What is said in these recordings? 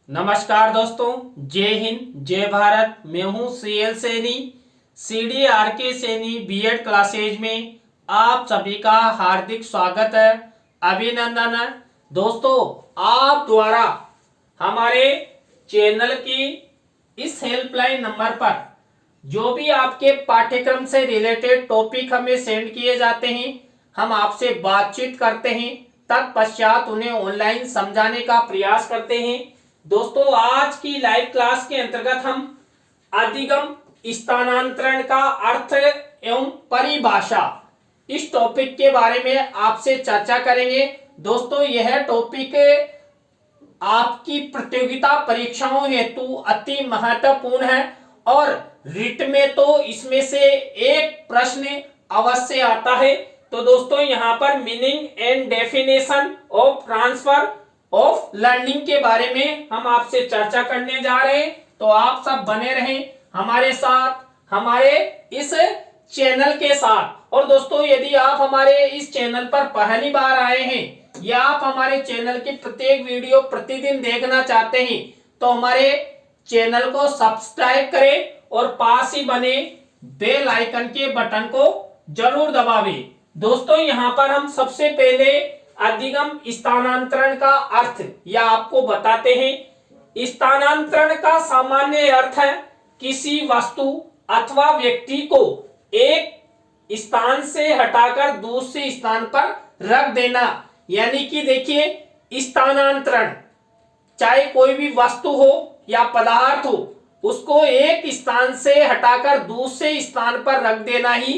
नमस्कार दोस्तों, जय हिंद जय भारत। मैं हूं CL Saini, CDRK Saini B Ed classes में आप सभी का हार्दिक स्वागत है, अभिनंदन है। दोस्तों, आप द्वारा हमारे चैनल की इस हेल्पलाइन नंबर पर जो भी आपके पाठ्यक्रम से रिलेटेड टॉपिक हमें सेंड किए जाते हैं, हम आपसे बातचीत करते हैं, तत्पश्चात उन्हें ऑनलाइन समझाने का प्रयास करते हैं। दोस्तों, आज की लाइव क्लास के अंतर्गत हम अधिगम स्थानांतरण का अर्थ एवं परिभाषा इस टॉपिक के बारे में आपसे चर्चा करेंगे। दोस्तों, यह टॉपिक आपकी प्रतियोगिता परीक्षाओं हेतु अति महत्वपूर्ण है और रिट में तो इसमें से एक प्रश्न अवश्य आता है। तो दोस्तों, यहाँ पर meaning and definition of transfer of learning के बारे में हम आपसे चर्चा करने जा रहे हैं। तो आप सब बने रहें हमारे साथ, हमारे इस चैनल के साथ। और दोस्तों, यदि आप हमारे इस चैनल पर पहली बार आए हैं या आप हमारे चैनल की प्रत्येक वीडियो प्रतिदिन देखना चाहते हैं, तो हमारे चैनल को सब्सक्राइब करें और पास ही बने बेल आइकन के बटन को जरूर दबावें। दोस्तों, यहाँ पर हम सबसे पहले अधिगम स्थानांतरण का अर्थ या आपको बताते हैं। स्थानांतरण का सामान्य अर्थ है किसी वस्तु अथवा व्यक्ति को एक स्थान से हटाकर दूसरे स्थान पर रख देना। यानी कि देखिए, स्थानांतरण चाहे कोई भी वस्तु हो या पदार्थ हो, उसको एक स्थान से हटाकर दूसरे स्थान पर रख देना ही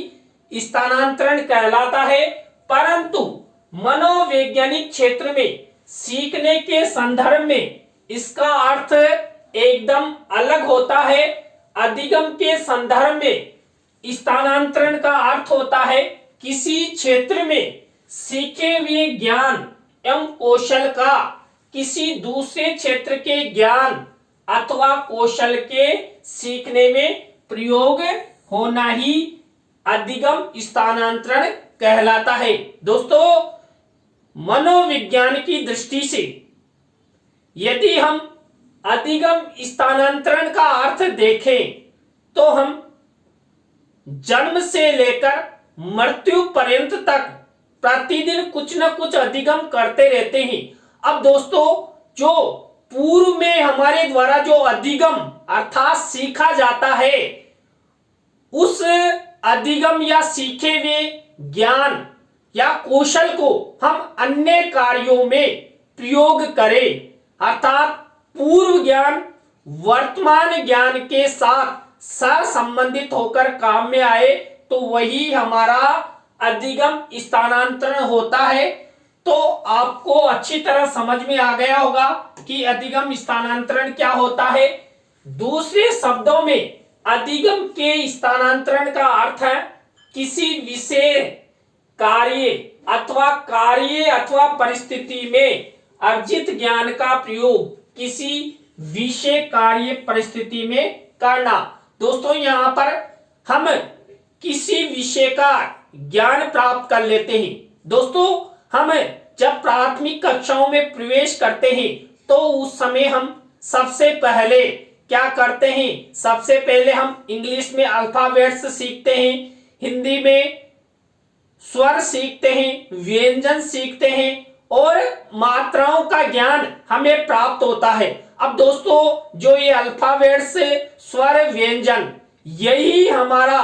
स्थानांतरण कहलाता है। परंतु मनोवैज्ञानिक क्षेत्र में सीखने के संदर्भ में इसका अर्थ एकदम अलग होता है। अधिगम के संदर्भ में स्थानांतरण का अर्थ होता है किसी क्षेत्र में सीखे हुए ज्ञान एवं कौशल का किसी दूसरे क्षेत्र के ज्ञान अथवा कौशल के सीखने में प्रयोग होना ही अधिगम स्थानांतरण कहलाता है। दोस्तों, मनोविज्ञान की दृष्टि से यदि हम अधिगम स्थानांतरण का अर्थ देखें तो हम जन्म से लेकर मृत्यु पर्यंत तक प्रतिदिन कुछ न कुछ अधिगम करते रहते हैं। अब दोस्तों, जो पूर्व में हमारे द्वारा जो अधिगम अर्थात सीखा जाता है, उस अधिगम या सीखे हुए ज्ञान या कौशल को हम अन्य कार्यों में प्रयोग करें, अर्थात पूर्व ज्ञान वर्तमान ज्ञान के साथ सहसंबंधित होकर काम में आए, तो वही हमारा अधिगम स्थानांतरण होता है। तो आपको अच्छी तरह समझ में आ गया होगा कि अधिगम स्थानांतरण क्या होता है। दूसरे शब्दों में अधिगम के स्थानांतरण का अर्थ है किसी विशेष कार्य अथवा परिस्थिति में अर्जित ज्ञान का प्रयोग किसी विशेष कार्य परिस्थिति में करना। दोस्तों, यहाँ पर हम किसी विषय का ज्ञान प्राप्त कर लेते हैं। दोस्तों, हम जब प्राथमिक कक्षाओं में प्रवेश करते हैं तो उस समय हम सबसे पहले क्या करते हैं? सबसे पहले हम इंग्लिश में अल्फाबेट्स सीखते हैं, हिंदी में स्वर सीखते हैं, व्यंजन सीखते हैं और मात्राओं का ज्ञान हमें प्राप्त होता है। अब दोस्तों, जो ये अल्फाबेट्स, स्वर, व्यंजन, यही हमारा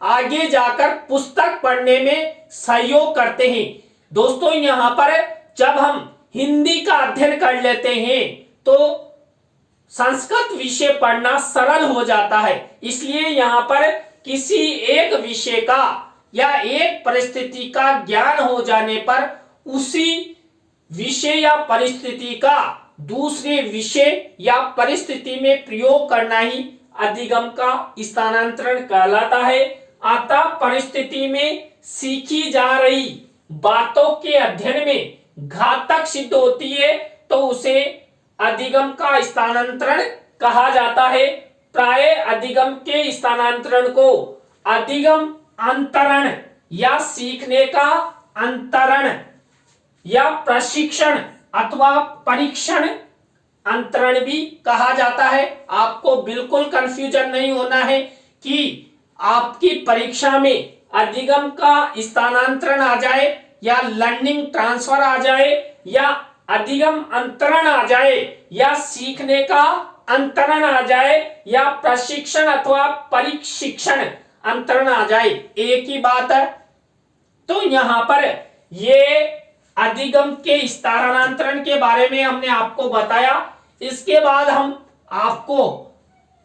आगे जाकर पुस्तक पढ़ने में सहयोग करते हैं। दोस्तों, यहाँ पर जब हम हिंदी का अध्ययन कर लेते हैं तो संस्कृत विषय पढ़ना सरल हो जाता है। इसलिए यहाँ पर किसी एक विषय का या एक परिस्थिति का ज्ञान हो जाने पर उसी विषय या परिस्थिति का दूसरे विषय या परिस्थिति में प्रयोग करना ही अधिगम का स्थानांतरण कहलाता है। अतः परिस्थिति में सीखी जा रही बातों के अध्ययन में घातक सिद्ध होती है तो उसे अधिगम का स्थानांतरण कहा जाता है। प्राय अधिगम के स्थानांतरण को अधिगम अंतरण या सीखने का अंतरण या प्रशिक्षण अथवा परीक्षण अंतरण भी कहा जाता है। आपको बिल्कुल कंफ्यूजन नहीं होना है कि आपकी परीक्षा में अधिगम का स्थानांतरण आ जाए या लर्निंग ट्रांसफर आ जाए या अधिगम अंतरण आ जाए या सीखने का अंतरण आ जाए या प्रशिक्षण अथवा परिशिक्षण अंतरण आ जाए, एक ही बात है। तो यहां पर ये अधिगम के स्थानांतरण के बारे में हमने आपको बताया। इसके बाद हम आपको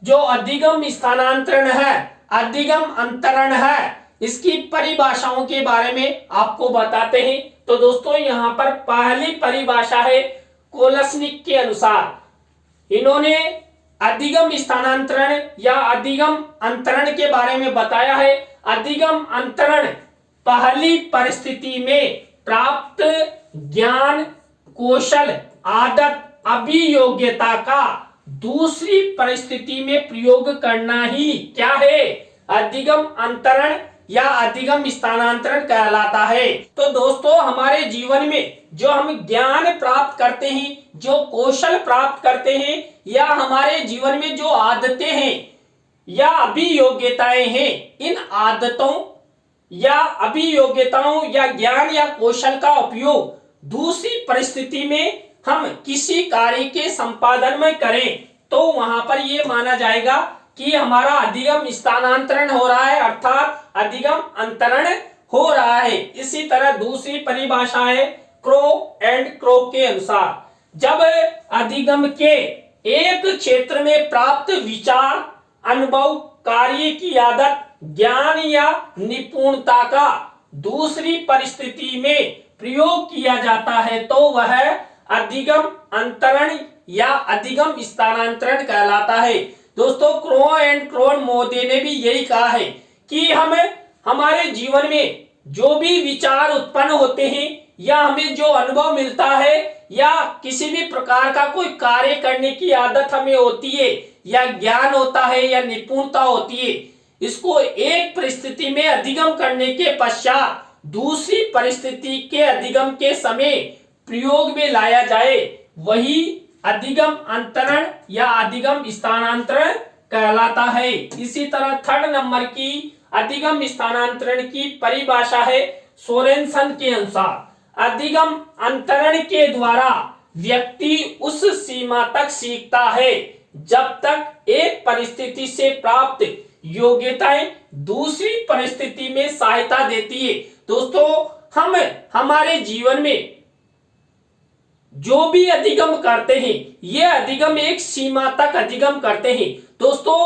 जो अधिगम स्थानांतरण है, अधिगम अंतरण है, इसकी परिभाषाओं के बारे में आपको बताते हैं। तो दोस्तों यहां पर पहली परिभाषा है कोलसनिक के अनुसार। इन्होंने अधिगम स्थानांतरण या अधिगम अंतरण के बारे में बताया है। अधिगम अंतरण पहली परिस्थिति में प्राप्त ज्ञान, कौशल, आदत, अभियोग्यता का दूसरी परिस्थिति में प्रयोग करना ही क्या है, अधिगम अंतरण या अधिगम स्थानांतरण कहलाता है। तो दोस्तों हमारे जीवन में जो हम ज्ञान प्राप्त करते हैं, जो कौशल प्राप्त करते हैं या हमारे जीवन में जो आदतें हैं या अभियोग्यताएं हैं, इन आदतों या अभियोग्यताओं या ज्ञान या कौशल का उपयोग दूसरी परिस्थिति में हम किसी कार्य के संपादन में करें तो वहां पर यह माना जाएगा कि हमारा अधिगम स्थानांतरण हो रहा है, अर्थात अधिगम अंतरण हो रहा है। इसी तरह दूसरी परिभाषा है क्रो एंड क्रो के अनुसार, जब अधिगम के एक क्षेत्र में प्राप्त विचार, अनुभव, कार्य की आदत, ज्ञान या निपुणता का दूसरी परिस्थिति में प्रयोग किया जाता है तो वह अधिगम अंतरण या अधिगम स्थानांतरण कहलाता है। दोस्तों क्रो एंड क्रो महोदय ने भी यही कहा है कि हमें हमारे जीवन में जो भी विचार उत्पन्न होते हैं या हमें जो अनुभव मिलता है या किसी भी प्रकार का कोई कार्य करने की आदत हमें होती है या ज्ञान होता है या निपुणता होती है, इसको एक परिस्थिति में अधिगम करने के पश्चात दूसरी परिस्थिति के अधिगम के समय प्रयोग में लाया जाए, वही अधिगम अंतरण या अधिगम स्थानांतरण कहलाता है। इसी तरह थर्ड नंबर की अधिगम स्थानांतरण की परिभाषा है सोरेनसन के अनुसार, अधिगम अंतरण के द्वारा व्यक्ति उस सीमा तक सीखता है जब तक एक परिस्थिति से प्राप्त योग्यताएं दूसरी परिस्थिति में सहायता देती है। दोस्तों हम हमारे जीवन में जो भी अधिगम करते हैं, ये अधिगम एक सीमा तक अधिगम करते हैं। दोस्तों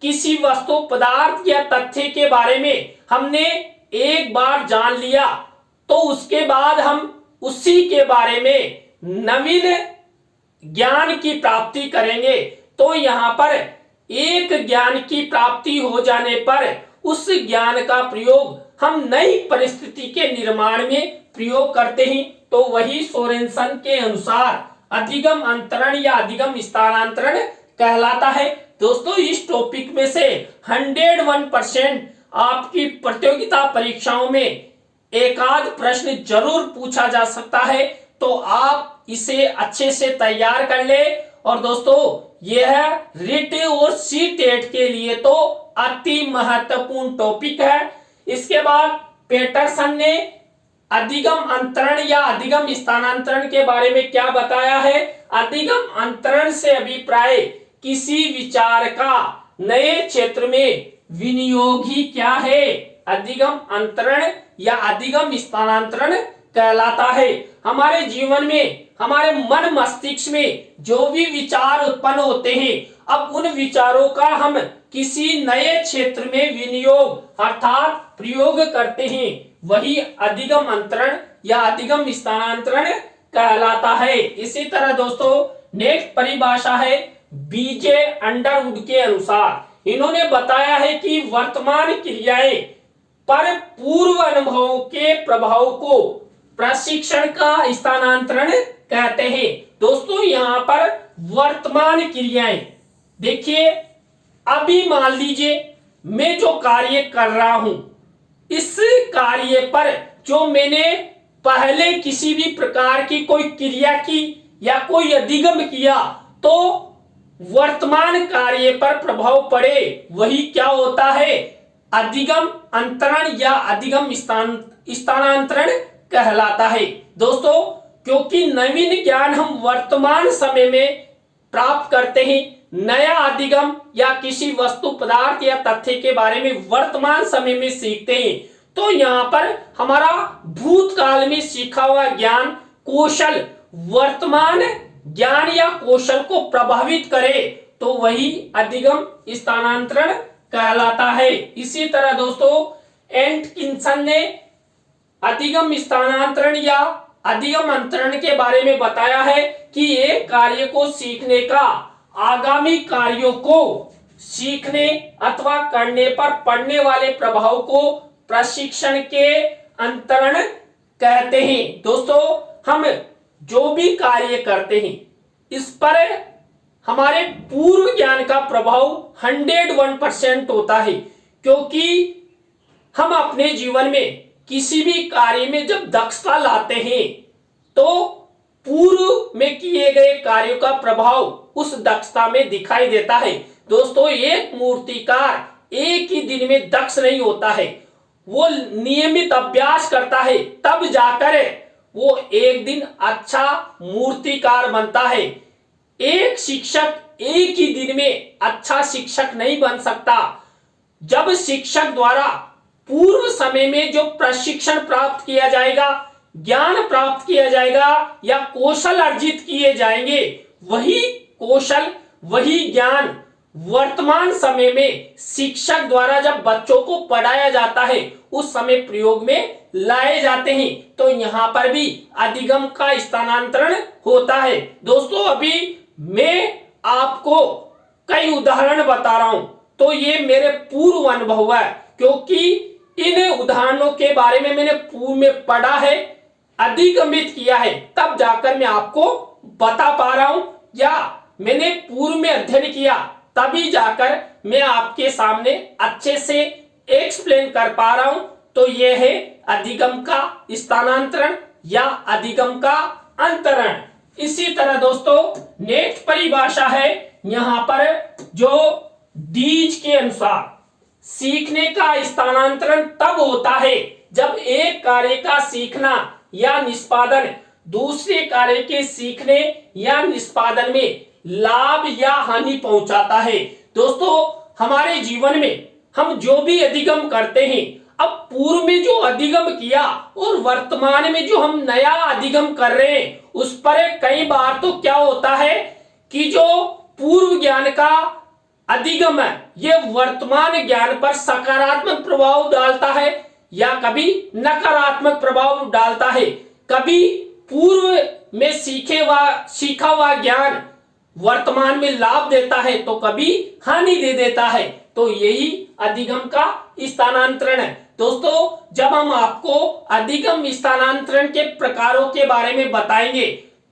किसी वस्तु, पदार्थ या तथ्य के बारे में हमने एक बार जान लिया तो उसके बाद हम उसी के बारे में नवीन ज्ञान की प्राप्ति करेंगे। तो यहाँ पर एक ज्ञान की प्राप्ति हो जाने पर उस ज्ञान का प्रयोग हम नई परिस्थिति के निर्माण में प्रयोग करते हैं, तो वही सोरेनसन के अनुसार अधिगम अंतरण या अधिगम स्थानांतरण कहलाता है। दोस्तों इस टॉपिक में से 101% आपकी प्रतियोगिता परीक्षाओं में एकाध प्रश्न जरूर पूछा जा सकता है, तो आप इसे अच्छे से तैयार कर ले। और दोस्तों यह रिट और सी-टेट के लिए तो अति महत्वपूर्ण टॉपिक है। इसके बाद पेटरसन ने अधिगम अंतरण या अधिगम स्थानांतरण के बारे में क्या बताया है, अधिगम अंतरण से अभिप्राय किसी विचार का नए क्षेत्र में विनियोग ही क्या है, अधिगम अंतरण या अधिगम स्थानांतरण कहलाता है। हमारे जीवन में, हमारे मन मस्तिष्क में जो भी विचार उत्पन्न होते हैं, अब उन विचारों का हम किसी नए क्षेत्र में विनियोग अर्थात प्रयोग करते हैं, वही अधिगम अंतरण या अधिगम स्थानांतरण कहलाता है। इसी तरह दोस्तों नेक्स्ट परिभाषा है बीजे अंडरवुड के अनुसार। इन्होंने बताया है कि वर्तमान क्रियाएं पर पूर्व अनुभवों के प्रभाव को प्रशिक्षण का स्थानांतरण कहते हैं। दोस्तों यहाँ पर वर्तमान क्रियाएं देखिए, अभी मान लीजिए मैं जो कार्य कर रहा हूं, इस कार्य पर जो मैंने पहले किसी भी प्रकार की कोई क्रिया की या कोई अधिगम किया तो वर्तमान कार्य पर प्रभाव पड़े, वही क्या होता है, अधिगम अंतरण या अधिगम स्थानांतरण कहलाता है। दोस्तों, क्योंकि नवीन ज्ञान हम वर्तमान समय में प्राप्त करते हैं, नया अधिगम या किसी वस्तु पदार्थ या तथ्य के बारे में वर्तमान समय में सीखते हैं, तो यहाँ पर हमारा भूतकाल में सीखा हुआ ज्ञान कौशल वर्तमान ज्ञान या कौशल को प्रभावित करे तो वही अधिगम स्थानांतरण कहलाता है। इसी तरह दोस्तों, एटकिंसन ने अधिगम स्थानांतरण या अधिगम अंतरण के बारे में बताया है कि एक कार्य को सीखने का आगामी कार्यों को सीखने अथवा करने पर पड़ने वाले प्रभाव को प्रशिक्षण के अंतरण कहते हैं। दोस्तों, हम जो भी कार्य करते हैं इस पर हमारे पूर्व ज्ञान का प्रभाव 101% होता है, क्योंकि हम अपने जीवन में किसी भी कार्य में जब दक्षता लाते हैं तो पूर्व में किए गए कार्यों का प्रभाव उस दक्षता में दिखाई देता है। दोस्तों, एक मूर्तिकार एक ही दिन में दक्ष नहीं होता है, वो नियमित अभ्यास करता है, तब जाकर वो एक दिन अच्छा मूर्तिकार बनता है। एक शिक्षक एक ही दिन में अच्छा शिक्षक नहीं बन सकता। जब शिक्षक द्वारा पूर्व समय में जो प्रशिक्षण प्राप्त किया जाएगा, ज्ञान प्राप्त किया जाएगा या कौशल अर्जित किए जाएंगे, वही कौशल वही ज्ञान वर्तमान समय में शिक्षक द्वारा जब बच्चों को पढ़ाया जाता है उस समय प्रयोग में लाए जाते हैं। तो यहाँ पर भी अधिगम का स्थानांतरण होता है। दोस्तों, अभी मैं आपको कई उदाहरण बता रहा हूं, तो ये मेरे पूर्व अनुभव है, क्योंकि इन उदाहरणों के बारे में मैंने पूर्व में पढ़ा है, अधिगमित किया है, तब जाकर मैं आपको बता पा रहा हूं, या मैंने पूर्व में अध्ययन किया तभी जाकर मैं आपके सामने अच्छे से एक्सप्लेन कर पा रहा हूं। तो यह है अधिगम का स्थानांतरण या अधिगम का अंतरण। इसी तरह दोस्तों, नेक्स्ट परिभाषा है यहां पर जो डीज के अनुसार सीखने का स्थानांतरण तब होता है जब एक कार्य का सीखना या निष्पादन दूसरे कार्य के सीखने या निष्पादन में लाभ या हानि पहुंचाता है। दोस्तों, हमारे जीवन में हम जो भी अधिगम करते हैं, अब पूर्व में जो अधिगम किया और वर्तमान में जो हम नया अधिगम कर रहे हैं, उस पर कई बार तो क्या होता है कि जो पूर्व ज्ञान का अधिगम है ये वर्तमान ज्ञान पर सकारात्मक प्रभाव डालता है या कभी नकारात्मक प्रभाव डालता है। कभी पूर्व में सीखा हुआ ज्ञान वर्तमान में लाभ देता है तो कभी हानि दे देता है। तो यही अधिगम का स्थानांतरण है। दोस्तों, जब हम आपको अधिगम स्थानांतरण के प्रकारों के बारे में बताएंगे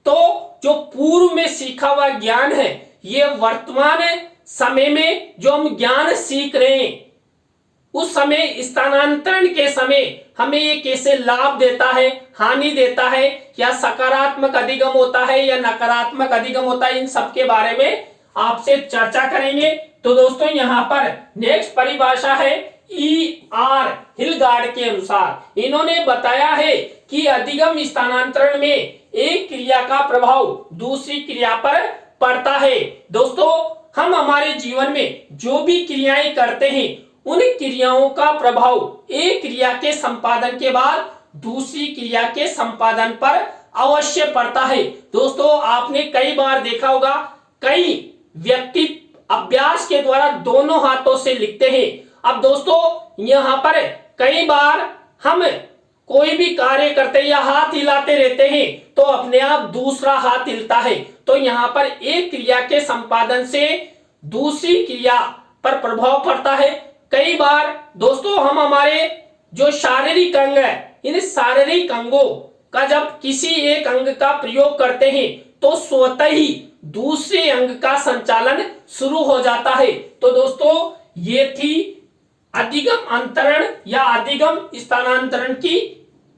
तो जो पूर्व में सीखा हुआ ज्ञान है ये वर्तमान समय में जो हम ज्ञान सीख रहे हैं उस समय स्थानांतरण के समय हमें ये कैसे लाभ देता है, हानि देता है, या सकारात्मक अधिगम होता है या नकारात्मक अधिगम होता है, इन सब के बारे में आपसे चर्चा करेंगे। तो दोस्तों, यहाँ पर नेक्स्ट परिभाषा है E.R. हिलगार्ड के अनुसार इन्होंने बताया है कि अधिगम स्थानांतरण में एक क्रिया का प्रभाव दूसरी क्रिया पर पड़ता है। दोस्तों, हम हमारे जीवन में जो भी क्रियाएं करते हैं उन क्रियाओं का प्रभाव एक क्रिया के संपादन के बाद दूसरी क्रिया के संपादन पर अवश्य पड़ता है। दोस्तों, आपने कई बार देखा होगा कई व्यक्ति अभ्यास के द्वारा दोनों हाथों से लिखते हैं। अब दोस्तों, यहाँ पर कई बार हम कोई भी कार्य करते हैं या हाथ हिलाते रहते हैं तो अपने आप दूसरा हाथ हिलता है। तो यहाँ पर एक क्रिया के संपादन से दूसरी क्रिया पर प्रभाव पड़ता है। कई बार दोस्तों, हम हमारे जो शारीरिक अंग है इन शारीरिक अंगों का जब किसी एक अंग का प्रयोग करते हैं तो स्वतः ही दूसरे अंग का संचालन शुरू हो जाता है। तो दोस्तों, ये थी अधिगम अंतरण या अधिगम स्थानांतरण की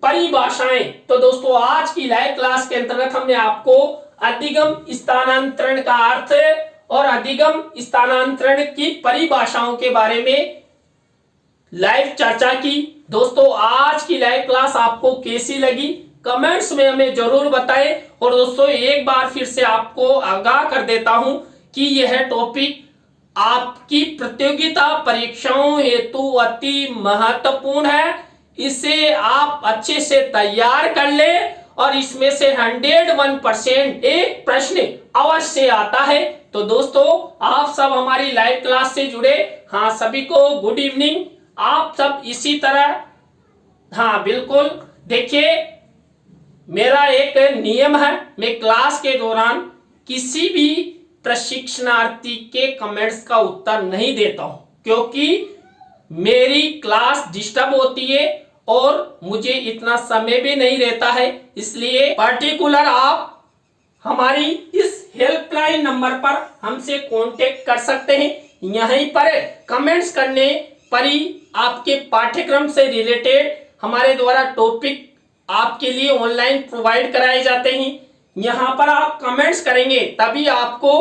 परिभाषाएं। तो दोस्तों, आज की लाइव क्लास के अंतर्गत हमने आपको अधिगम स्थानांतरण का अर्थ और अधिगम स्थानांतरण की परिभाषाओं के बारे में लाइव चर्चा की। दोस्तों आज की लाइव क्लास आपको कैसी लगी कमेंट्स में हमें जरूर बताएं। और दोस्तों एक बार फिर से आपको आगाह कर देता हूं कि यह टॉपिक आपकी प्रतियोगिता परीक्षाओं हेतु अति महत्वपूर्ण है। इसे आप अच्छे से तैयार कर ले और इसमें से 101% एक प्रश्न अवश्य आता है। तो दोस्तों आप सब हमारी लाइव क्लास से जुड़े, हाँ सभी को गुड इवनिंग। आप सब इसी तरह, हाँ बिल्कुल, देखिए मेरा एक नियम है, मैं क्लास के दौरान किसी भी प्रशिक्षणार्थी के कमेंट्स का उत्तर नहीं देता हूं, क्योंकि मेरी क्लास डिस्टर्ब होती है और मुझे इतना समय भी नहीं रहता है। इसलिए पर्टिकुलर आप हमारी इस हेल्पलाइन नंबर पर हमसे कांटेक्ट कर सकते हैं। यहीं पर कमेंट्स करने पर ही आपके पाठ्यक्रम से रिलेटेड हमारे द्वारा टॉपिक आपके लिए ऑनलाइन प्रोवाइड कराए जाते हैं। यहां पर आप कमेंट्स करेंगे तभी आपको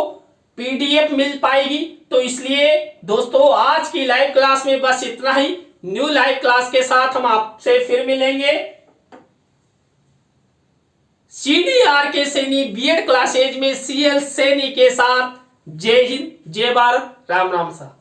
पीडीएफ मिल पाएगी। तो इसलिए दोस्तों आज की लाइव क्लास में बस इतना ही। न्यू लाइव क्लास के साथ हम आपसे फिर मिलेंगे। CDRK सैनी बीएड क्लासेज में CL सैनी के साथ। जय हिंद, जय भारत, राम राम सा।